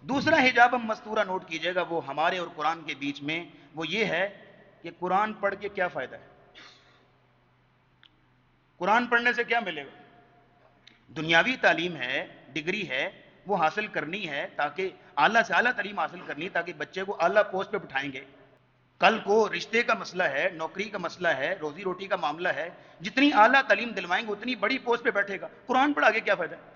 دوسرا حجاب مستورہ نوٹ کیجئے گا وہ ہمارے اور قرآن کے بیچ میں، وہ یہ ہے کہ قرآن پڑھ کے کیا فائدہ ہے؟ قرآن پڑھنے سے کیا ملے گا؟ دنیاوی تعلیم ہے، ڈگری ہے، وہ حاصل کرنی ہے تاکہ اعلیٰ سے اعلیٰ تعلیم حاصل کرنی تاکہ بچے کو اعلیٰ پوسٹ پہ بٹھائیں گے. کل کو رشتے کا مسئلہ ہے، نوکری کا مسئلہ ہے، روزی روٹی کا معاملہ ہے، جتنی اعلیٰ تعلیم دلوائیں گے اتنی بڑی پوسٹ پہ بیٹھے گا. قرآن پڑھا کے کیا فائدہ ہے؟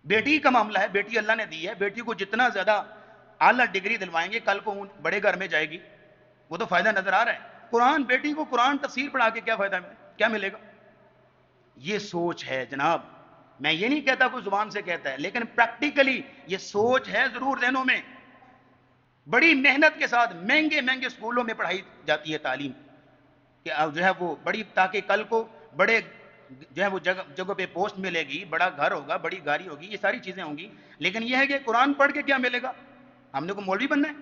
بیٹی کا معاملہ ہے، بیٹی اللہ نے دی ہے، بیٹی کو جتنا زیادہ اعلیٰ ڈگری دلوائیں گے کل کو بڑے گھر میں جائے گی، وہ تو فائدہ نظر آ رہا ہے. قرآن بیٹی کو قرآن تفسیر پڑھا کے کیا فائدہ کیا ملے گا؟ یہ سوچ ہے جناب. میں یہ نہیں کہتا کوئی زبان سے کہتا ہے، لیکن پریکٹیکلی یہ سوچ ہے ضرور ذہنوں میں. بڑی محنت کے ساتھ مہنگے مہنگے سکولوں میں پڑھائی جاتی ہے تعلیم کہ جو ہے وہ بڑی، تاکہ کل کو بڑے جو ہے وہ جگہ پہ پوسٹ ملے گی، بڑا گھر ہوگا، بڑی گاڑی ہوگی، یہ ساری چیزیں ہوں گی. لیکن یہ ہے کہ قرآن پڑھ کے کیا ملے گا؟ ہم نے کو مولوی بننا ہے؟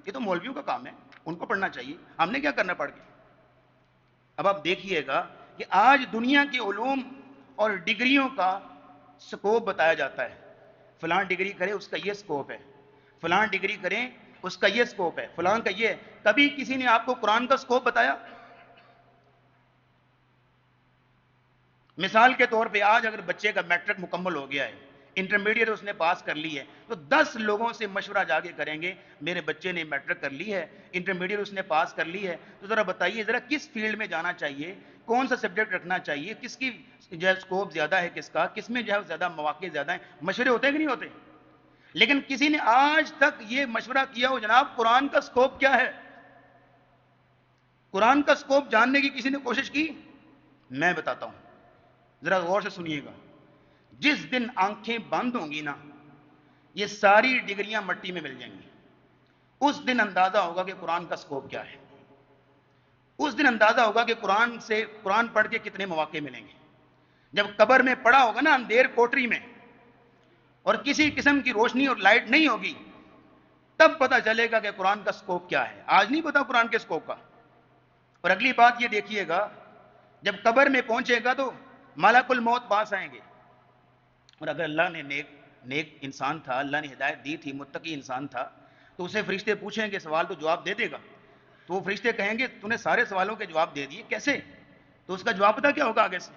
یہ تو مولویوں کا کام ہے، ان کو پڑھنا چاہیے. ہم نے کیا کرنا پڑھ کے؟ اب آپ دیکھیے گا کہ آج دنیا کے علوم اور ڈگریوں کا سکوپ بتایا جاتا ہے. فلاں ڈگری کرے اس کا یہ سکوپ ہے، فلاں ڈگری کریں اس کا یہ سکوپ ہے، فلاں کا یہ ہے. کبھی کسی نے آپ کو قرآن کا سکوپ بتایا؟ مثال کے طور پہ آج اگر بچے کا میٹرک مکمل ہو گیا ہے، انٹرمیڈیٹ اس نے پاس کر لی ہے، تو 10 لوگوں سے مشورہ جا کے کریں گے میرے بچے نے میٹرک کر لی ہے، انٹرمیڈیٹ اس نے پاس کر لی ہے، تو ذرا بتائیے ذرا کس فیلڈ میں جانا چاہیے، کون سا سبجیکٹ رکھنا چاہیے، کس کی جو ہے اسکوپ زیادہ ہے، کس کا کس میں جو ہے زیادہ مواقع زیادہ ہیں. مشورے ہوتے ہیں کہ نہیں ہوتے؟ لیکن کسی نے آج تک یہ مشورہ کیا ہو جناب قرآن کا اسکوپ کیا ہے؟ قرآن کا اسکوپ جاننے کی کسی نے کوشش کی؟ میں بتاتا ہوں، ذرا غور سے سنیے گا. جس دن آنکھیں بند ہوں گی نا، یہ ساری ڈگریاں مٹی میں مل جائیں گی. اس دن اندازہ ہوگا کہ قرآن کا سکوپ کیا ہے. اس دن اندازہ ہوگا کہ قرآن پڑھ کے کتنے مواقع ملیں گے. جب قبر میں پڑا ہوگا نا اندھیر کوٹری میں اور کسی قسم کی روشنی اور لائٹ نہیں ہوگی، تب پتا چلے گا کہ قرآن کا سکوپ کیا ہے. آج نہیں پتا قرآن کے سکوپ کا. اور اگلی بات یہ دیکھیے گا، جب قبر میں پہنچے گا تو ملک الموت پاس آئیں گے، اور اگر اللہ نے نیک انسان تھا، اللہ نے ہدایت دی تھی، متقی انسان تھا، تو اسے فرشتے پوچھیں گے سوال تو جواب دے دے گا. تو وہ فرشتے کہیں گے تو نے سارے سوالوں کے جواب دے دیے، کیسے؟ تو اس کا جواب پتا کیا ہوگا آگے سے؟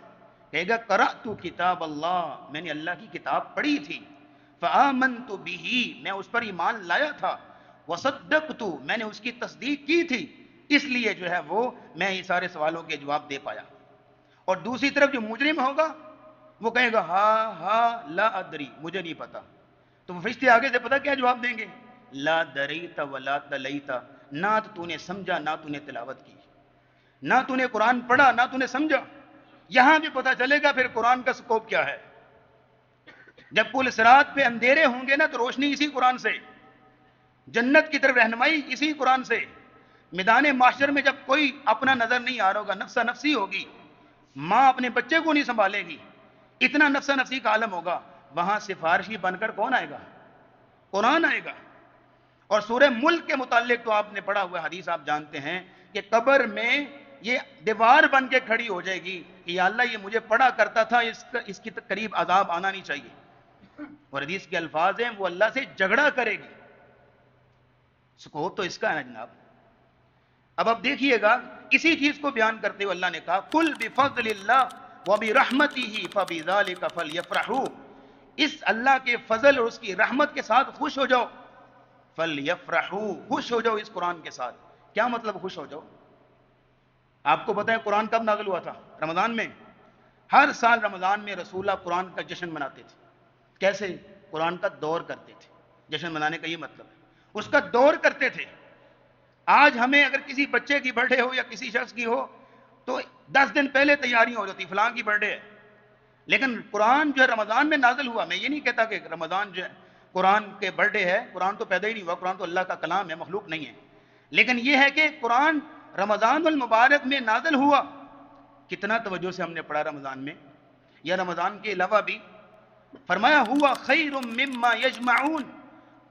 کہے گا قرأت کتاب اللہ، میں نے اللہ کی کتاب پڑھی تھی، فآمنت بہ، میں اس پر ایمان لایا تھا، وصدقت، میں نے اس کی تصدیق کی تھی، اس لیے جو ہے وہ میں یہ سارے سوالوں کے جواب دے پایا. اور دوسری طرف جو مجرم ہوگا وہ کہے گا ہا لا ادری، مجھے نہیں پتا. تو وہ فرشتے آگے سے پتا کیا جواب دیں گے؟ لا دریت ولا تلیت، نہ تو نے سمجھا نہ تو نے تلاوت کی، نہ تو نے قرآن پڑھا نہ تو نے سمجھا. یہاں بھی پتا چلے گا پھر قرآن کا سکوپ کیا ہے. جب پل صراط پہ اندھیرے ہوں گے نا تو روشنی اسی قرآن سے، جنت کی طرف رہنمائی اسی قرآن سے. میدان معاشر میں جب کوئی اپنا نظر نہیں آ رہا ہوگا، نفسا نفسی ہوگی، ماں اپنے بچے کو نہیں سنبھالے گی، اتنا نفسا نفسی کا عالم ہوگا، وہاں سفارشی بن کر کون آئے گا؟ قرآن آئے گا. اور سورہ ملک کے متعلق تو آپ نے پڑھا ہوا حدیث آپ جانتے ہیں کہ قبر میں یہ دیوار بن کے کھڑی ہو جائے گی کہ یا اللہ یہ مجھے پڑھا کرتا تھا، اس کی قریب عذاب آنا نہیں چاہیے. اور حدیث کے الفاظ ہیں وہ اللہ سے جھگڑا کرے گی. سکوپ تو اس کا ہے نا جناب. اب آپ دیکھیے گا اسی چیز کو بیان کرتے ہوئے اللہ نے کہا قل بفضل اللہ وبرحمتہ فبذلک فلیفرحوا، اس اللہ کے فضل اور اس کی رحمت کے ساتھ خوش ہو جاؤ. فلیفرحوا، خوش ہو جاؤ اس قرآن کے ساتھ. کیا مطلب خوش ہو جاؤ؟ آپ کو پتا ہے قرآن کب نازل ہوا تھا؟ رمضان میں. ہر سال رمضان میں رسول اللہ قرآن کا جشن مناتے تھے. کیسے؟ قرآن کا دور کرتے تھے. جشن منانے کا یہ مطلب ہے اس کا دور کرتے تھے. آج ہمیں اگر کسی بچے کی برتھ ڈے ہو یا کسی شخص کی ہو تو 10 دن پہلے تیاری ہو جاتی، فلاں کی برتھ ڈے ہے. لیکن قرآن جو ہے رمضان میں نازل ہوا. میں یہ نہیں کہتا کہ رمضان جو ہے قرآن کے برتھ ڈے ہے، قرآن تو پیدا ہی نہیں ہوا، قرآن تو اللہ کا کلام ہے، مخلوق نہیں ہے. لیکن یہ ہے کہ قرآن رمضان المبارک میں نازل ہوا. کتنا توجہ سے ہم نے پڑھا رمضان میں یا رمضان کے علاوہ بھی. فرمایا ہوا خیر مما یجمعون،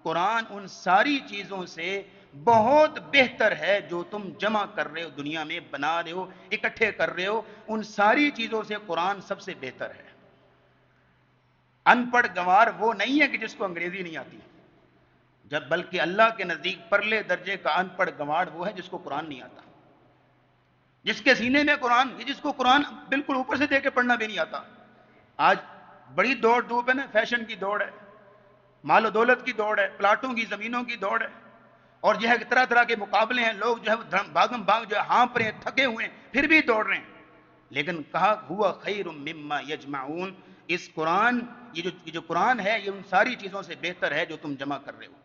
قرآن ان ساری چیزوں سے بہت بہتر ہے جو تم جمع کر رہے ہو، دنیا میں بنا رہے ہو، اکٹھے کر رہے ہو. ان ساری چیزوں سے قرآن سب سے بہتر ہے. ان پڑھ گوار وہ نہیں ہے کہ جس کو انگریزی نہیں آتی، جب بلکہ اللہ کے نزدیک پرلے درجے کا ان پڑھ گوار وہ ہے جس کو قرآن نہیں آتا، جس کے سینے میں قرآن، جس کو قرآن بالکل اوپر سے دے کے پڑھنا بھی نہیں آتا۔ آج بڑی دوڑ دھوپ ہے نا، فیشن کی دوڑ ہے، مال و دولت کی دوڑ ہے، پلاٹوں کی زمینوں کی دوڑ ہے، اور جو ہے طرح طرح کے مقابلے ہیں، لوگ جو ہے بھاگم بھاگ جو ہے ہانپ رہے ہیں، تھکے ہوئے ہیں، پھر بھی دوڑ رہے ہیں۔ لیکن کہا ہوا خیر مما یجمعون، اس قرآن، یہ جو قرآن ہے یہ ان ساری چیزوں سے بہتر ہے جو تم جمع کر رہے ہو۔